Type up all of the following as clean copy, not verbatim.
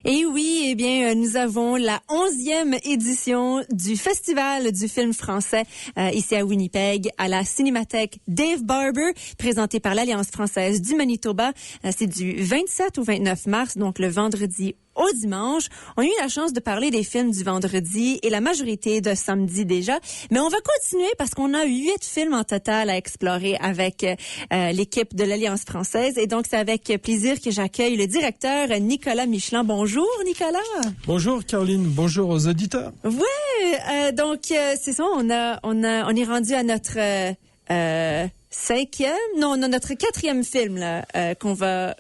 Et oui, eh bien, nous avons la 11e édition du Festival du film français ici à Winnipeg, à la Cinémathèque Dave Barber, présentée par l'Alliance française du Manitoba. C'est du 27 au 29 mars, donc le vendredi au dimanche. On a eu la chance de parler des films du vendredi et la majorité de samedi déjà. Mais on va continuer parce qu'on a 8 films en total à explorer avec l'équipe de l'Alliance française. Et donc, c'est avec plaisir que j'accueille le directeur Nicolas Michelin. Bonjour, Nicolas. Bonjour, Caroline. Bonjour aux auditeurs. Ouais, donc, c'est ça, on est rendu à notre notre 4e film là, qu'on va...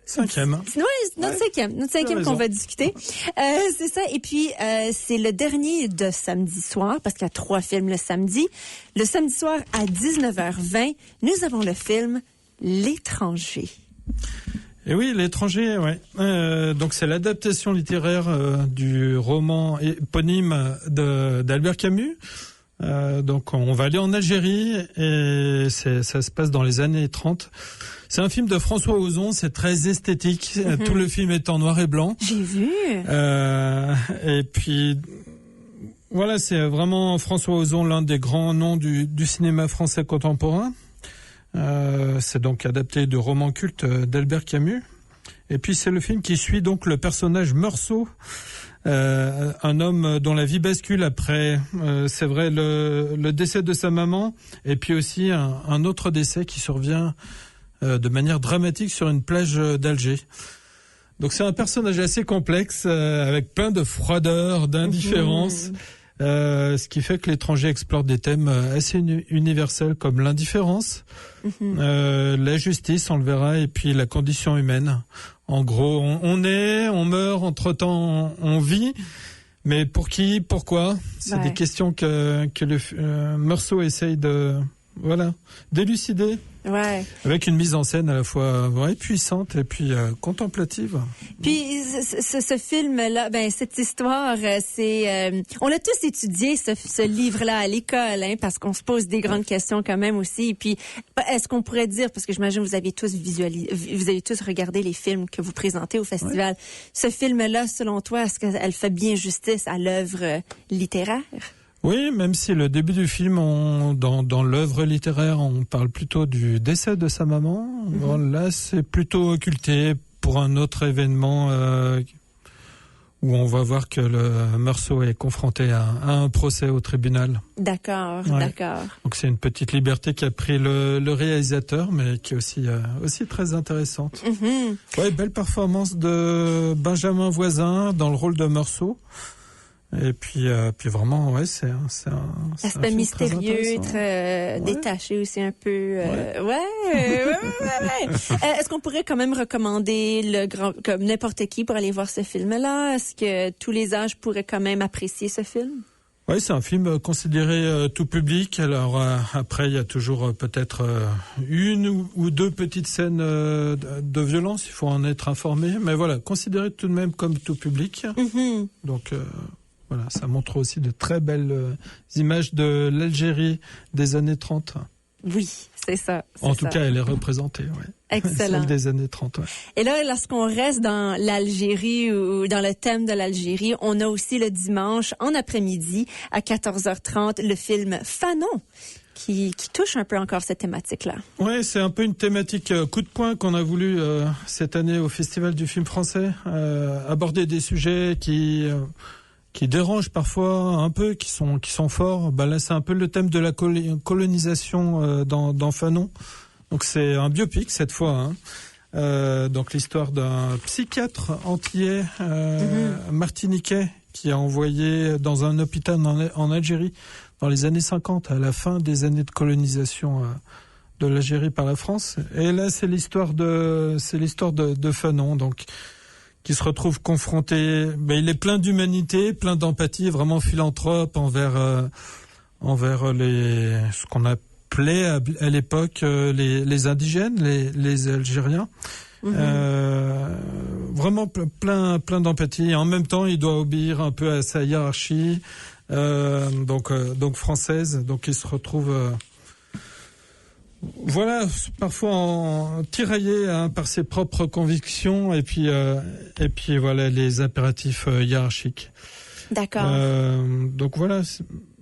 Cinquième. Oui, notre cinquième qu'on va discuter. C'est ça. Et puis, c'est le dernier de samedi soir, parce qu'il y a 3 films le samedi. Le samedi soir, à 19h20, nous avons le film L'étranger. Et oui, L'étranger, ouais. Donc, c'est l'adaptation littéraire du roman éponyme d'Albert Camus. Donc, on va aller en Algérie et ça se passe dans les années 30. C'est un film de François Ozon, c'est très esthétique. Mm-hmm. Tout le film est en noir et blanc. J'ai vu. Et puis, voilà, c'est vraiment François Ozon, l'un des grands noms du cinéma français contemporain. C'est donc adapté du roman culte d'Albert Camus. Et puis, c'est le film qui suit donc le personnage Meursault, un homme dont la vie bascule après, c'est vrai, le décès de sa maman, et puis aussi un autre décès qui survient de manière dramatique sur une plage d'Alger. Donc c'est un personnage assez complexe, avec plein de froideur, d'indifférence, ce qui fait que L'étranger explore des thèmes assez universels comme l'indifférence, la justice, on le verra, et puis la condition humaine. En gros, on meurt, entre-temps on vit, mais pour qui, pourquoi? C'est des questions que le Meursault essaye d'élucider. Ouais. Avec une mise en scène à la fois puissante et puis contemplative. Puis ce film-là, cette histoire, c'est on a tous étudié ce livre-là à l'école, hein, parce qu'on se pose des grandes questions quand même aussi. Et puis, est-ce qu'on pourrait dire, parce que j'imagine vous avez tous regardé les films que vous présentez au festival. Ouais. Ce film-là, selon toi, est-ce qu'elle fait bien justice à l'œuvre littéraire? Oui, même si le début du film, dans l'œuvre littéraire, on parle plutôt du décès de sa maman. Bon, là, c'est plutôt occulté pour un autre événement où on va voir que le Meursault est confronté à un procès au tribunal. D'accord. Donc c'est une petite liberté qu'a pris le réalisateur, mais qui est aussi très intéressante. Ouais, belle performance de Benjamin Voisin dans le rôle de Meursault. Et puis vraiment, ouais, c'est un aspect mystérieux, très détaché aussi un peu. Est-ce qu'on pourrait quand même recommander comme n'importe qui pour aller voir ce film-là? Est-ce que tous les âges pourraient quand même apprécier ce film? Oui, c'est un film considéré tout public. Alors après, il y a toujours peut-être une ou deux petites scènes de violence. Il faut en être informé. Mais voilà, considéré tout de même comme tout public. Donc voilà, ça montre aussi de très belles images de l'Algérie des années 30. Oui, c'est ça. En tout cas, elle est représentée, ouais. Excellent. Celle des années 30, ouais. Et là, lorsqu'on reste dans l'Algérie ou dans le thème de l'Algérie, on a aussi le dimanche, en après-midi, à 14h30, le film Fanon, qui touche un peu encore cette thématique-là. Ouais, c'est un peu une thématique coup de poing qu'on a voulu cette année au Festival du film français, aborder des sujets qui dérangent parfois un peu, qui sont forts. Là, c'est un peu le thème de la colonisation dans Fanon. Donc c'est un biopic cette fois. Donc l'histoire d'un psychiatre antillais martiniquais qui a envoyé dans un hôpital en Algérie dans les années 50, à la fin des années de colonisation de l'Algérie par la France. Et là, c'est l'histoire de Fanon, donc qui se retrouve confronté. Il est plein d'humanité, plein d'empathie, vraiment philanthrope envers ce qu'on appelait à l'époque les indigènes, les Algériens. Vraiment plein d'empathie. Et en même temps, il doit obéir un peu à sa hiérarchie, donc française. Donc il se retrouve Voilà, parfois tiraillé par ses propres convictions et puis voilà les impératifs hiérarchiques. D'accord. Donc voilà,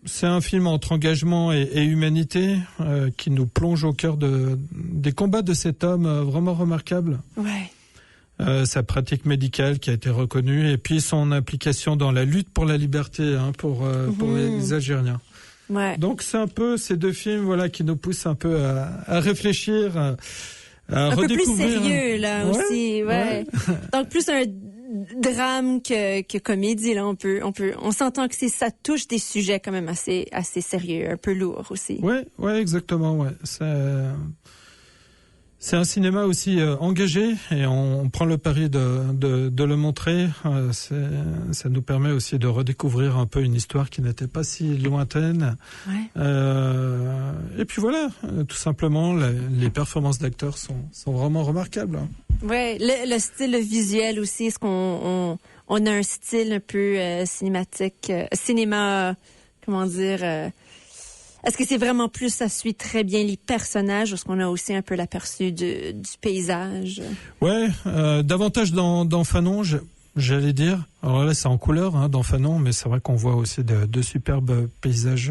c'est un film entre engagement et humanité qui nous plonge au cœur des combats de cet homme vraiment remarquable. Ouais. Sa pratique médicale qui a été reconnue et puis son implication dans la lutte pour la liberté pour les Algériens. Ouais. Donc c'est un peu ces deux films qui nous poussent un peu à réfléchir, à un redécouvrir. peu plus sérieux là aussi, ouais. Donc plus un drame que comédie là, on s'entend que ça touche des sujets quand même assez sérieux, un peu lourds aussi. Ouais, exactement, ouais. C'est un cinéma aussi engagé et on prend le pari de le montrer. Ça nous permet aussi de redécouvrir un peu une histoire qui n'était pas si lointaine. Ouais. Et puis voilà, tout simplement, les performances d'acteurs sont vraiment remarquables. Ouais, le style visuel aussi, est-ce qu'on a un style un peu cinématique, cinéma, comment dire... Est-ce que c'est vraiment plus, ça suit très bien les personnages, ou est-ce qu'on a aussi un peu l'aperçu du paysage? Ouais, davantage dans Fanon, j'allais dire. Alors là, c'est en couleur dans Fanon, mais c'est vrai qu'on voit aussi de superbes paysages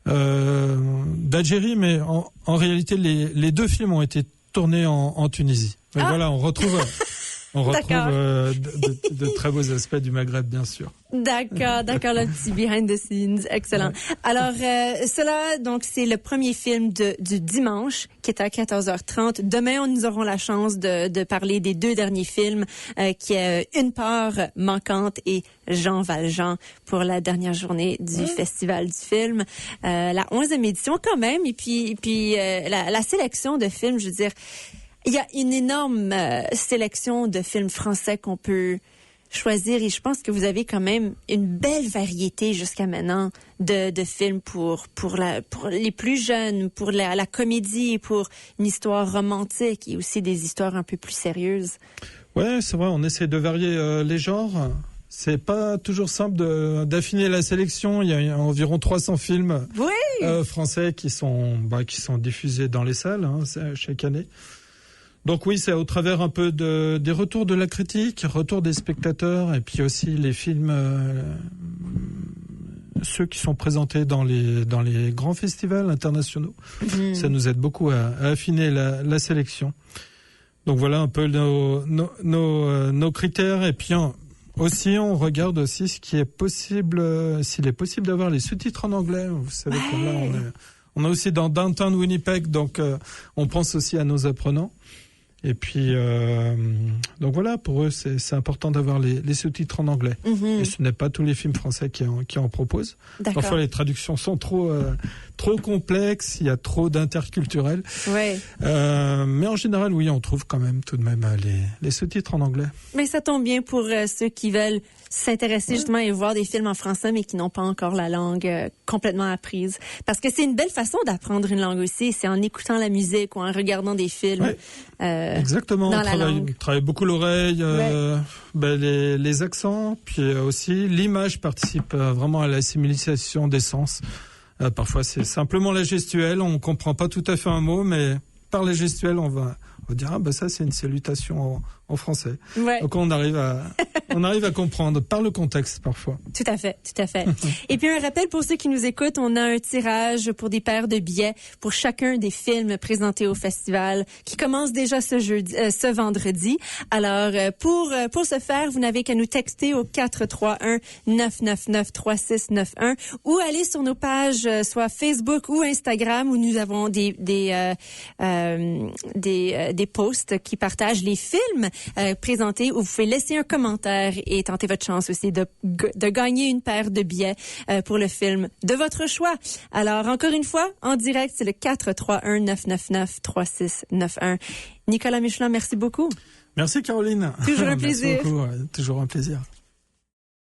d'Algérie, mais en réalité, les deux films ont été tournés en Tunisie. Mais voilà, on retrouve... On retrouve de très beaux aspects du Maghreb, bien sûr. D'accord, le petit behind the scenes, excellent. Ouais. Alors, cela, donc, c'est le premier film du dimanche, qui est à 14h30. Demain, nous aurons la chance de parler des deux derniers films, qui est Une part manquante et Jean Valjean pour la dernière journée du Festival du film. La 11e édition quand même, et puis la sélection de films, je veux dire, il y a une énorme sélection de films français qu'on peut choisir et je pense que vous avez quand même une belle variété jusqu'à maintenant de films pour les plus jeunes, pour la comédie, pour une histoire romantique et aussi des histoires un peu plus sérieuses. Ouais, c'est vrai, on essaie de varier les genres. C'est pas toujours simple d'affiner la sélection. Il y a environ 300 films français qui sont diffusés dans les salles chaque année. Donc oui, c'est au travers un peu des retours de la critique, retours des spectateurs, et puis aussi les films, ceux qui sont présentés dans les grands festivals internationaux. Ça nous aide beaucoup à affiner la sélection. Donc voilà un peu nos critères, et puis aussi on regarde aussi ce qui est possible, s'il est possible d'avoir les sous-titres en anglais. Vous savez que là on est aussi dans Downtown Winnipeg, donc on pense aussi à nos apprenants. Et puis, donc voilà, pour eux, c'est important d'avoir les sous-titres en anglais. Et ce n'est pas tous les films français qui en proposent. D'accord. Parfois, les traductions sont trop complexes, il y a trop d'interculturel. Ouais. Mais en général, oui, on trouve quand même tout de même les sous-titres en anglais. Mais ça tombe bien pour ceux qui veulent s'intéresser justement et voir des films en français, mais qui n'ont pas encore la langue complètement apprise. Parce que c'est une belle façon d'apprendre une langue aussi. C'est en écoutant la musique ou en regardant des films. Ouais. Exactement. Dans On travaille beaucoup l'oreille, les accents, puis aussi l'image participe vraiment à l'assimilation des sens. Parfois, c'est simplement la gestuelle. On comprend pas tout à fait un mot, mais par la gestuelle, on va dire ça c'est une salutation en français. Ouais. Donc on arrive à comprendre par le contexte parfois. Tout à fait. Et puis un rappel pour ceux qui nous écoutent, on a un tirage pour des paires de billets pour chacun des films présentés au festival qui commence déjà ce vendredi. Alors pour ce faire, vous n'avez qu'à nous texter au 431-999-3691 ou aller sur nos pages soit Facebook ou Instagram où nous avons des posts qui partagent les films présentés où vous pouvez laisser un commentaire et tenter votre chance aussi de gagner une paire de billets pour le film de votre choix. Alors, encore une fois, en direct, c'est le 431-999-3691. Nicolas Michelin, merci beaucoup. Merci Caroline. Toujours un plaisir. Merci beaucoup. Toujours un plaisir.